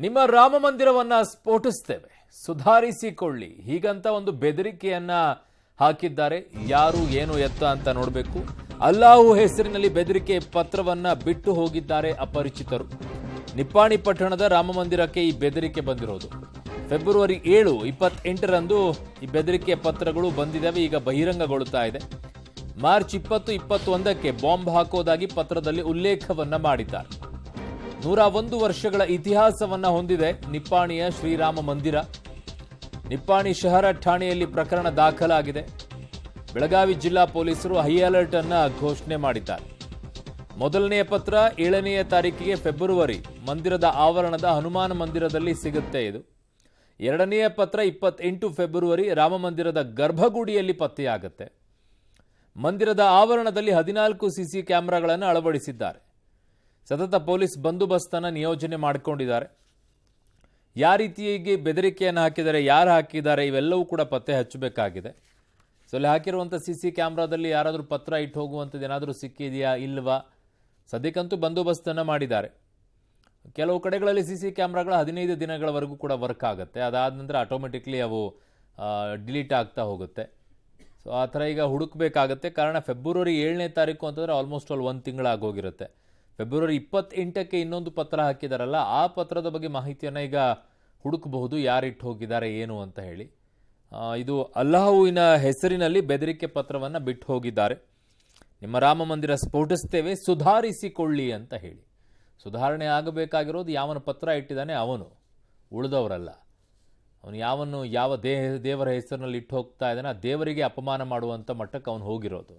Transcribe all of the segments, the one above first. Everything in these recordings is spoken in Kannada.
ನಿಮ್ಮ ರಾಮ ಮಂದಿರವನ್ನ ಸ್ಫೋಟಿಸ್ತೇವೆ, ಸುಧಾರಿಸಿಕೊಳ್ಳಿ, ಹೀಗಂತ ಒಂದು ಬೆದರಿಕೆಯನ್ನ ಹಾಕಿದ್ದಾರೆ. ಯಾರು ಏನು ಎತ್ತ ಅಂತ ನೋಡಬೇಕು. ಅಲ್ಲಾಹು ಹೆಸರಿನಲ್ಲಿ ಬೆದರಿಕೆ ಪತ್ರವನ್ನ ಬಿಟ್ಟು ಹೋಗಿದ್ದಾರೆ ಅಪರಿಚಿತರು. ನಿಪ್ಪಾಣಿ ಪಟ್ಟಣದ ರಾಮ ಮಂದಿರಕ್ಕೆ ಈ ಬೆದರಿಕೆ ಬಂದಿರೋದು. ಫೆಬ್ರವರಿ 7, 28ರಂದು ಈ ಬೆದರಿಕೆ ಪತ್ರಗಳು ಬಂದಿದ್ದಾವೆ. ಈಗ ಬಹಿರಂಗಗೊಳ್ಳುತ್ತಾ ಇದೆ. ಮಾರ್ಚ್ 20, 21ಕ್ಕೆ ಬಾಂಬ್ ಹಾಕೋದಾಗಿ ಪತ್ರದಲ್ಲಿ ಉಲ್ಲೇಖವನ್ನ ಮಾಡಿದ್ದಾರೆ. 101 ವರ್ಷಗಳ ಇತಿಹಾಸವನ್ನ ಹೊಂದಿದೆ ನಿಪ್ಪಾಣಿಯ ಶ್ರೀರಾಮ ಮಂದಿರ. ನಿಪ್ಪಾಣಿ ಶಹರ ಠಾಣೆಯಲ್ಲಿ ಪ್ರಕರಣ ದಾಖಲಾಗಿದೆ. ಬೆಳಗಾವಿ ಜಿಲ್ಲಾ ಪೊಲೀಸರು ಹೈ ಅಲರ್ಟ್ ಅನ್ನ ಘೋಷಣೆ ಮಾಡಿದ್ದಾರೆ. ಮೊದಲನೆಯ ಪತ್ರ 7ನೇ ತಾರೀಕಿಗೆ ಫೆಬ್ರವರಿ ಮಂದಿರದ ಆವರಣದ ಹನುಮಾನ ಮಂದಿರದಲ್ಲಿ ಸಿಗುತ್ತೆ. ಇದು ಎರಡನೆಯ ಪತ್ರ 28 ಫೆಬ್ರವರಿ ರಾಮ ಮಂದಿರದ ಗರ್ಭಗುಡಿಯಲ್ಲಿ ಪತ್ತೆಯಾಗುತ್ತೆ. ಮಂದಿರದ ಆವರಣದಲ್ಲಿ 14 ಸಿಸಿ ಕ್ಯಾಮೆರಾಗಳನ್ನು ಅಳವಡಿಸಿದ್ದಾರೆ. ಸತತ ಪೊಲೀಸ್ ಬಂದೋಬಸ್ತನ್ನು ನಿಯೋಜನೆ ಮಾಡಿಕೊಂಡಿದ್ದಾರೆ. ಯಾವ ರೀತಿಯಾಗಿ ಬೆದರಿಕೆಯನ್ನು ಹಾಕಿದ್ದಾರೆ, ಯಾರು ಹಾಕಿದ್ದಾರೆ, ಇವೆಲ್ಲವೂ ಕೂಡ ಪತ್ತೆ ಹಚ್ಚಬೇಕಾಗಿದೆ. ಸೊ ಅಲ್ಲಿ ಹಾಕಿರುವಂಥ ಸಿಸಿ ಕ್ಯಾಮ್ರಾದಲ್ಲಿ ಯಾರಾದರೂ ಪತ್ರ ಇಟ್ಟು ಹೋಗುವಂಥದ್ದು ಏನಾದರೂ ಸಿಕ್ಕಿದೆಯಾ ಇಲ್ವಾ? ಸದ್ಯಕ್ಕಂತೂ ಬಂದೋಬಸ್ತನ್ನು ಮಾಡಿದ್ದಾರೆ. ಕೆಲವು ಕಡೆಗಳಲ್ಲಿ ಸಿಸಿ ಕ್ಯಾಮ್ರಾಗಳು 15 ದಿನಗಳವರೆಗೂ ಕೂಡ ವರ್ಕ್ ಆಗುತ್ತೆ. ಅದಾದ ನಂತರ ಆಟೋಮೆಟಿಕ್ಲಿ ಅವು ಡಿಲೀಟ್ ಆಗ್ತಾ ಹೋಗುತ್ತೆ. ಸೊ ಆ ಥರ ಈಗ ಹುಡುಕಬೇಕಾಗತ್ತೆ. ಕಾರಣ ಫೆಬ್ರವರಿ 7ನೇ ತಾರೀಕು ಅಂತಂದರೆ ಆಲ್ಮೋಸ್ಟ್ ಆಲ್ 1 ತಿಂಗಳಾಗೋಗಿರುತ್ತೆ. ಫೆಬ್ರವರಿ 28ಕ್ಕೆ ಇನ್ನೊಂದು ಪತ್ರ ಹಾಕಿದಾರಲ್ಲ, ಆ ಪತ್ರದ ಬಗ್ಗೆ ಮಾಹಿತಿಯನ್ನು ಈಗ ಹುಡುಕಬಹುದು, ಯಾರಿಟ್ಟು ಹೋಗಿದ್ದಾರೆ ಏನು ಅಂತ ಹೇಳಿ. ಇದು ಅಲ್ಲಾಹುವಿನ ಹೆಸರಿನಲ್ಲಿ ಬೆದರಿಕೆ ಪತ್ರವನ್ನು ಬಿಟ್ಟು ಹೋಗಿದ್ದಾರೆ. ನಿಮ್ಮ ರಾಮ ಮಂದಿರ ಸ್ಫೋಟಿಸ್ತೇವೆ, ಸುಧಾರಿಸಿಕೊಳ್ಳಿ ಅಂತ ಹೇಳಿ. ಸುಧಾರಣೆ ಆಗಬೇಕಾಗಿರೋದು ಯಾವನ ಪತ್ರ ಇಟ್ಟಿದ್ದಾನೆ ಅವನು, ಉಳಿದವರಲ್ಲ. ಅವನು ಯಾವ ದೇವರ ಹೆಸರಿನಲ್ಲಿ ಇಟ್ಟು ಹೋಗ್ತಾ ಇದ್ದಾನೆ, ಆ ದೇವರಿಗೆ ಅಪಮಾನ ಮಾಡುವಂಥ ಮಟ್ಟಕ್ಕೆ ಅವನು ಹೋಗಿರೋದು.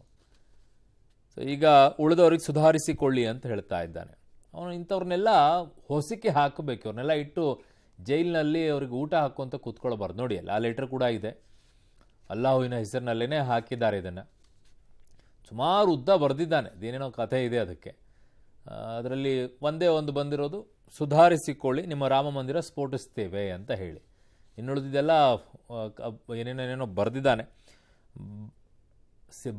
ಸೊ ಈಗ ಉಳಿದವ್ರಿಗೆ ಸುಧಾರಿಸಿಕೊಳ್ಳಿ ಅಂತ ಹೇಳ್ತಾ ಇದ್ದಾನೆ. ಅವನು ಇಂಥವ್ರನ್ನೆಲ್ಲ ಹೊಸಿಕೆ ಹಾಕಬೇಕು. ಅವ್ರನ್ನೆಲ್ಲ ಇಟ್ಟು ಜೈಲಿನಲ್ಲಿ ಅವ್ರಿಗೆ ಊಟ ಹಾಕುವಂತ ಕೂತ್ಕೊಳ್ಬಾರ್ದು. ನೋಡಿ ಅಲ್ಲ, ಆ ಲೆಟರ್ ಕೂಡ ಇದೆ. ಅಲ್ಲಾಹುವಿನ ಹೆಸರಿನಲ್ಲೇ ಹಾಕಿದ್ದಾರೆ. ಇದನ್ನು ಸುಮಾರು ಉದ್ದ ಬರೆದಿದ್ದಾನೆ. ಇದೇನೇನೋ ಕಥೆ ಇದೆ ಅದಕ್ಕೆ. ಅದರಲ್ಲಿ ಒಂದೇ ಒಂದು ಬಂದಿರೋದು, ಸುಧಾರಿಸಿಕೊಳ್ಳಿ, ನಿಮ್ಮ ರಾಮ ಮಂದಿರ ಸ್ಫೋಟಿಸ್ತೇವೆ ಅಂತ ಹೇಳಿ. ಇನ್ನುಳಿದಿದ್ದೆಲ್ಲ ಏನೇನೇನೇನೋ ಬರೆದಿದ್ದಾನೆ.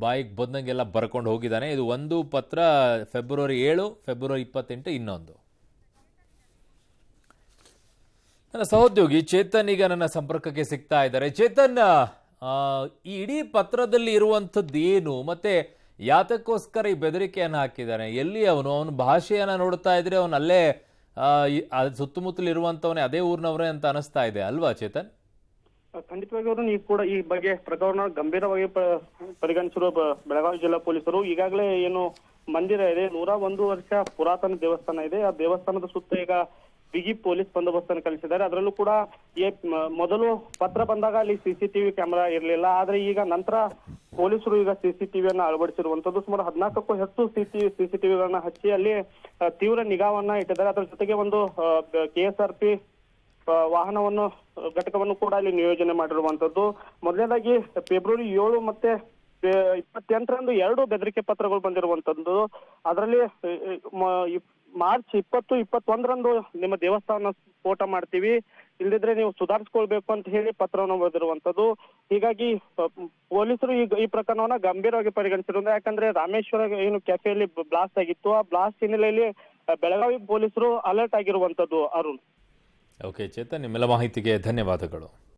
ಬಾಯಿಗೆ ಬಂದಂಗೆಲ್ಲ ಬರ್ಕೊಂಡು ಹೋಗಿದ್ದಾನೆ. ಇದು ಒಂದು ಪತ್ರ ಫೆಬ್ರವರಿ 7, ಫೆಬ್ರವರಿ 28 ಇನ್ನೊಂದು. ನನ್ನ ಸಹೋದ್ಯೋಗಿ ಚೇತನ್ ಈಗ ನನ್ನ ಸಂಪರ್ಕಕ್ಕೆ ಸಿಗ್ತಾ ಇದ್ದಾರೆ. ಚೇತನ್, ಈ ಇಡೀ ಪತ್ರದಲ್ಲಿ ಇರುವಂಥದ್ದು ಏನು, ಮತ್ತೆ ಯಾತಕ್ಕೋಸ್ಕರ ಈ ಬೆದರಿಕೆಯನ್ನು ಹಾಕಿದ್ದಾನೆ, ಎಲ್ಲಿ ಅವನ ಭಾಷೆಯನ್ನು ನೋಡ್ತಾ ಇದ್ರೆ ಅವನು ಅಲ್ಲೇ ಸುತ್ತಮುತ್ತಲು ಇರುವಂಥವನೇ, ಅದೇ ಊರಿನವರೇ ಅಂತ ಅನಿಸ್ತಾ ಇದೆ ಅಲ್ವಾ ಚೇತನ್? ಖಂಡಿತವಾಗಿ ಅವರು ನೀವು ಕೂಡ ಈ ಬಗ್ಗೆ ಪ್ರಕರಣ ಗಂಭೀರವಾಗಿ ಪರಿಗಣಿಸಿರುವ ಬೆಳಗಾವಿ ಜಿಲ್ಲಾ ಪೊಲೀಸರು ಈಗಾಗಲೇ ಏನು ಮಂದಿರ ಇದೆ, 101 ವರ್ಷ ಪುರಾತನ ದೇವಸ್ಥಾನ ಇದೆ. ಆ ದೇವಸ್ಥಾನದ ಸುತ್ತ ಈಗ ಬಿಗಿ ಪೊಲೀಸ್ ಬಂದೋಬಸ್ತನ್ನು ಕಳಿಸಿದ್ದಾರೆ. ಅದರಲ್ಲೂ ಕೂಡ ಮೊದಲು ಪತ್ರ ಬಂದಾಗ ಅಲ್ಲಿ ಸಿಸಿಟಿವಿ ಕ್ಯಾಮೆರಾ ಇರಲಿಲ್ಲ. ಆದ್ರೆ ಈಗ ನಂತರ ಪೊಲೀಸರು ಈಗ ಸಿಸಿಟಿವಿಯನ್ನ ಅಳವಡಿಸಿರುವಂತದ್ದು. ಸುಮಾರು 14ಕ್ಕೂ ಹೆಚ್ಚು ಸಿಸಿಟಿವಿಗಳನ್ನ ಹಚ್ಚಿ ಅಲ್ಲಿ ತೀವ್ರ ನಿಗಾವನ್ನ ಇಟ್ಟಿದ್ದಾರೆ. ಅದರ ಜೊತೆಗೆ ಒಂದು KSRP ವಾಹನವನ್ನು ಘಟಕವನ್ನು ಕೂಡ ಅಲ್ಲಿ ನಿಯೋಜನೆ ಮಾಡಿರುವಂತದ್ದು. ಮೊದಲನೇದಾಗಿ ಫೆಬ್ರವರಿ 7 ಮತ್ತೆ 28ರಂದು 2 ಬೆದರಿಕೆ ಪತ್ರಗಳು ಬಂದಿರುವಂತದ್ದು. ಅದರಲ್ಲಿ ಮಾರ್ಚ್ 20, 21ರಂದು ನಿಮ್ಮ ದೇವಸ್ಥಾನ ಸ್ಫೋಟ ಮಾಡ್ತೀವಿ, ಇಲ್ಲದಿದ್ರೆ ನೀವು ಸುಧಾರಿಸ್ಕೊಳ್ಬೇಕು ಅಂತ ಹೇಳಿ ಪತ್ರವನ್ನು ಬರೆದಿರುವಂತದ್ದು. ಹೀಗಾಗಿ ಪೊಲೀಸರು ಈ ಪ್ರಕರಣವನ್ನ ಗಂಭೀರವಾಗಿ ಪರಿಗಣಿಸಿರೋದು. ಯಾಕಂದ್ರೆ ರಾಮೇಶ್ವರ ಏನು ಕೆಫೆಯಲ್ಲಿ ಬ್ಲಾಸ್ಟ್ ಆಗಿತ್ತು, ಆ ಬ್ಲಾಸ್ಟ್ ಹಿನ್ನೆಲೆಯಲ್ಲಿ ಬೆಳಗಾವಿ ಪೊಲೀಸರು ಅಲರ್ಟ್ ಆಗಿರುವಂತದ್ದು. ಅರುಣ್. ಓಕೆ ಚೇತನ್, ನಿಮ್ಮೆಲ್ಲ ಮಾಹಿತಿಗೆ ಧನ್ಯವಾದಗಳು.